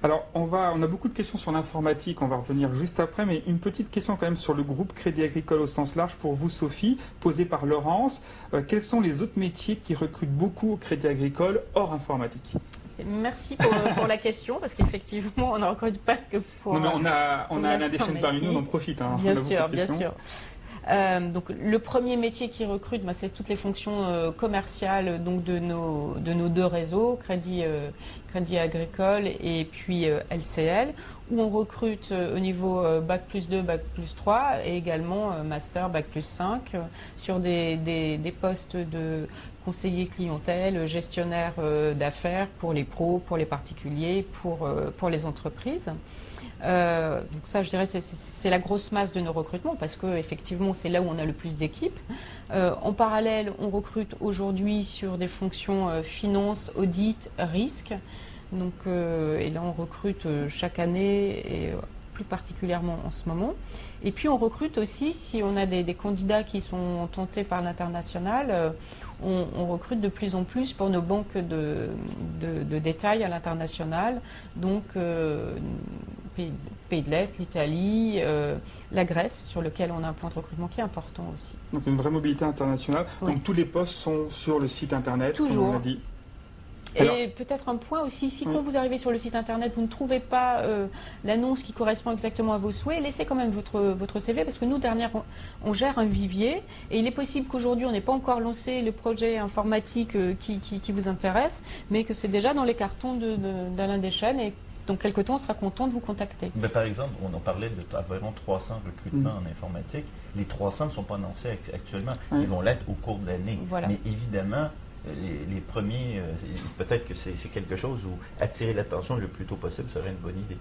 Alors, on a beaucoup de questions sur l'informatique, on va revenir juste après, mais une petite question quand même sur le groupe Crédit Agricole au sens large pour vous, Sophie, posée par Laurence. Quels sont les autres métiers qui recrutent beaucoup au Crédit Agricole hors informatique? Merci pour la question, parce qu'effectivement, on ne recrute pas que pour. Non, mais on a Alain Deschênes parmi nous, on en profite. Hein, bien sûr, bien sûr. Donc, le premier métier qui recrute, c'est toutes les fonctions commerciales donc de nos deux réseaux, Crédit Agricole et puis LCL, où on recrute au niveau Bac plus 2, Bac plus 3 et également Master, Bac plus 5 sur des postes de conseiller clientèle, gestionnaire d'affaires pour les pros, pour les particuliers, pour les entreprises. Donc ça, je dirais, c'est la grosse masse de nos recrutements parce que effectivement, c'est là où on a le plus d'équipes. En parallèle, on recrute aujourd'hui sur des fonctions finance, audit, risque. Donc, et là, on recrute chaque année et plus particulièrement en ce moment. Et puis, on recrute aussi si on a des candidats qui sont tentés par l'international. On recrute de plus en plus pour nos banques de détail à l'international. Donc, Pays de l'Est, l'Italie, la Grèce, sur lequel on a un plan de recrutement qui est important aussi. Donc une vraie mobilité internationale. Oui. Donc tous les postes sont sur le site internet, toujours, comme on l'a dit. Et peut-être un point aussi, si quand vous arrivez sur le site internet, vous ne trouvez pas l'annonce qui correspond exactement à vos souhaits, laissez quand même votre CV, parce que nous, derrière, on gère un vivier, et il est possible qu'aujourd'hui, on n'ait pas encore lancé le projet informatique qui vous intéresse, mais que c'est déjà dans les cartons d'Alain Deschênes, et dans quelques temps, on sera content de vous contacter. Mais par exemple, on en parlait d'environ 300 recrutements en informatique. Les 300 ne sont pas annoncés actuellement. Ils vont l'être au cours de l'année. Voilà. Mais évidemment, les premiers, peut-être que c'est quelque chose où attirer l'attention le plus tôt possible serait une bonne idée.